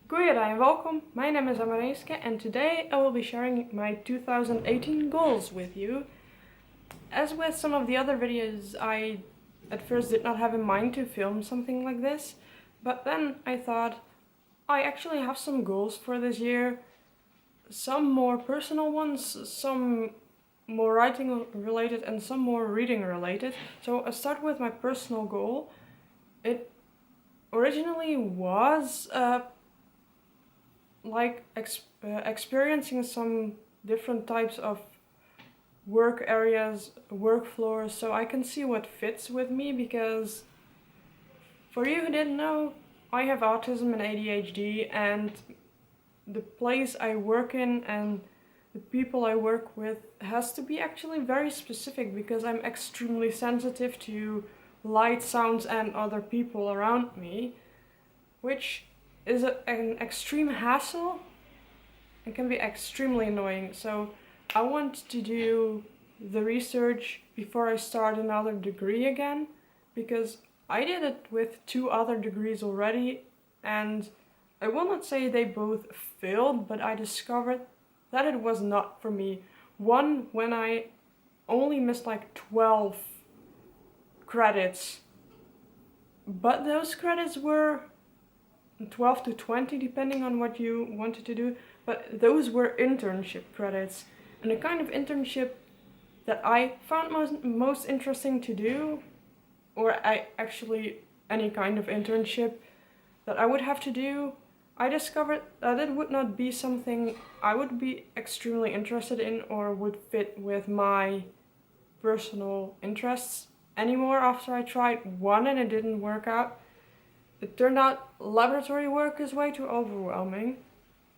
Goeiedag and welcome, my name is Amareske and today I will be sharing my 2018 goals with you. As with some of the other videos, I at first did not have in mind to film something like this, but then I thought I actually have some goals for this year, some more personal ones, some more writing related and some more reading related. So I'll start with my personal goal. It originally was experiencing some different types of work areas, work floors, so I can see what fits with me, because for you who didn't know, I have autism and ADHD, and the place I work in and the people I work with has to be actually very specific, because I'm extremely sensitive to light, sounds and other people around me, which is an extreme hassle and can be extremely annoying. So I want to do the research before I start another degree again, because I did it with 2 other degrees already, and I will not say they both failed, but I discovered that it was not for me. One, when I only missed like 12 credits, but those credits were 12 to 20 depending on what you wanted to do, but those were internship credits, and the kind of internship that I found most interesting to do, or any kind of internship that I would have to do, I discovered that it would not be something I would be extremely interested in or would fit with my personal interests anymore. After I tried one and it didn't work out, it turned out laboratory work is way too overwhelming.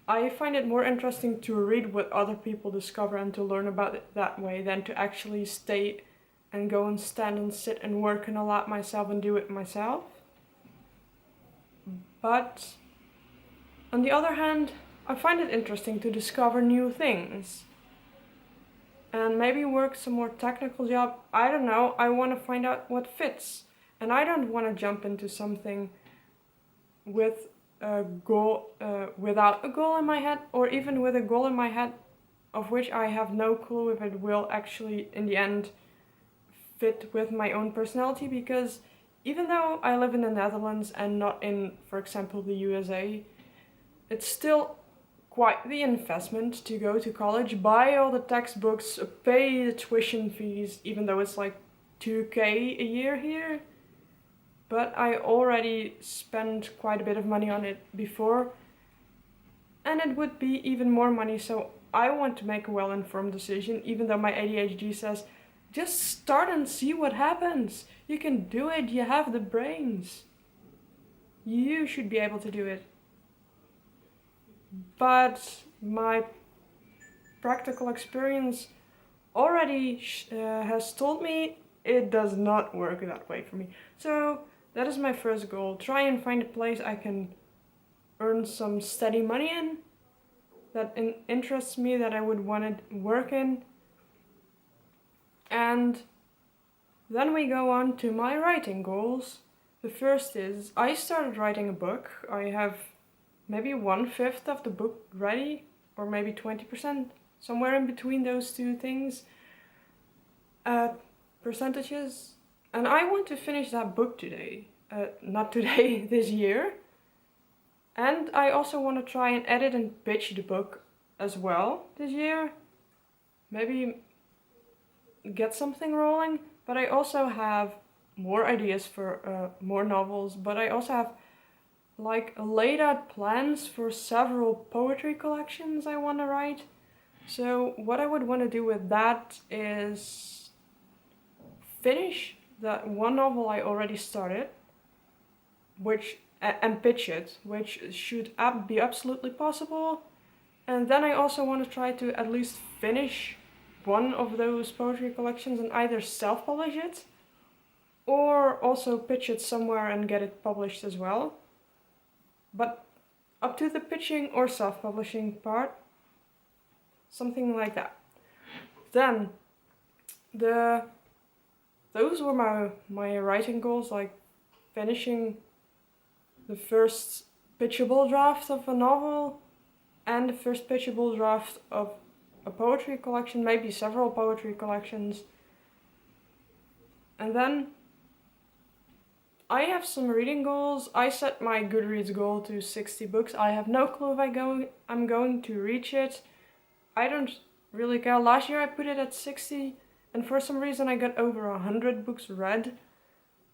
I find it more interesting to read what other people discover and to learn about it that way than to actually stay and go and stand and sit and work in a lab myself and do it myself. But on the other hand, I find it interesting to discover new things and maybe work some more technical job. I don't know, I want to find out what fits, and I don't want to jump into something with a goal, without a goal in my head, or even with a goal in my head of which I have no clue if it will actually in the end fit with my own personality, because even though I live in the Netherlands and not in, for example, the USA, it's still quite the investment to go to college, buy all the textbooks, pay the tuition fees, even though it's like 2K a year here. But I already spent quite a bit of money on it before, and it would be even more money, so I want to make a well-informed decision, even though my ADHD says, just start and see what happens. You can do it, you have the brains. You should be able to do it. But my practical experience already has told me it does not work that way for me. So that is my first goal. Try and find a place I can earn some steady money in, that interests me, that I would want to work in. And then we go on to my writing goals. The first is, I started writing a book. I have maybe 1/5 of the book ready, or maybe 20%, somewhere in between those two things, percentages. And I want to finish that book today. Not today, this year. And I also want to try and edit and pitch the book as well this year. Maybe get something rolling. But I also have more ideas for more novels. But I also have laid out plans for several poetry collections I want to write. So what I would want to do with that is finish that one novel I already started, and pitch it, which should be absolutely possible. And then I also want to try to at least finish one of those poetry collections and either self-publish it or also pitch it somewhere and get it published as well. But up to the pitching or self-publishing part, something like that. Then those were my writing goals, like finishing the first pitchable draft of a novel and the first pitchable draft of a poetry collection, maybe several poetry collections. And then I have some reading goals. I set my Goodreads goal to 60 books. I have no clue if I'm going to reach it. I don't really care. Last year I put it at 60 and for some reason I got over 100 books read.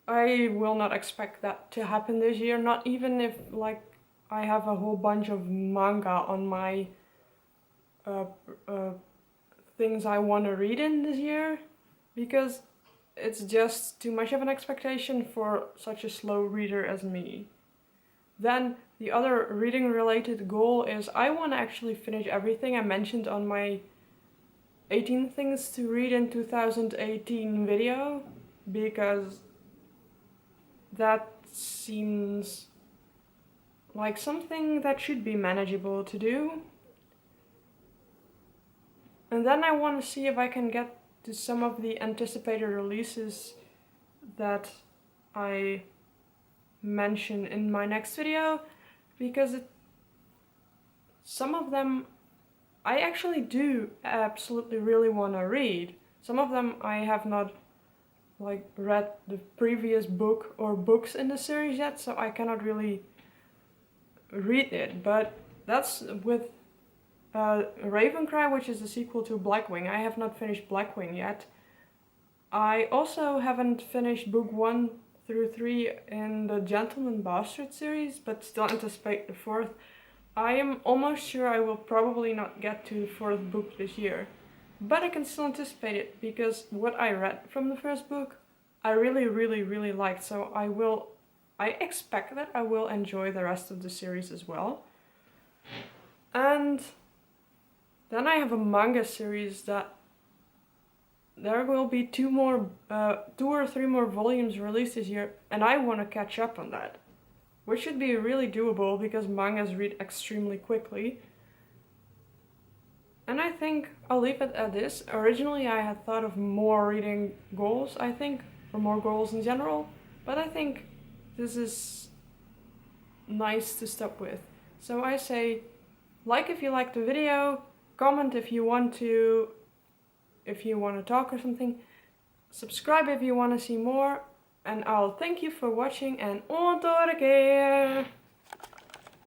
I will not expect that to happen this year, not even if like I have a whole bunch of manga on my things I want to read in this year, because it's just too much of an expectation for such a slow reader as me. Then the other reading related goal is I want to actually finish everything I mentioned on my 18 things to read in 2018 video, because that seems like something that should be manageable to do. And then I want to see if I can get to some of the anticipated releases that I mention in my next video, because some of them I actually do absolutely really want to read. Some of them I have not like read the previous book or books in the series yet, so I cannot really read it. But that's with Ravencry, which is the sequel to Blackwing. I have not finished Blackwing yet. I also haven't finished book 1 through 3 in the Gentleman Bastard series, but still anticipate the 4th. I am almost sure I will probably not get to the 4th book this year, but I can still anticipate it because what I read from the first book I really liked, so I expect that I will enjoy the rest of the series as well. And then I have a manga series that there will be 2 or 3 more volumes released this year, and I want to catch up on that, which should be really doable because mangas read extremely quickly. And I think I'll leave it at this. Originally I had thought of more reading goals, I think, or more goals in general, but I think this is nice to stop with. So I say, like if you liked the video, comment if you want to talk or something, subscribe if you want to see more, and I'll thank you for watching and återkeer!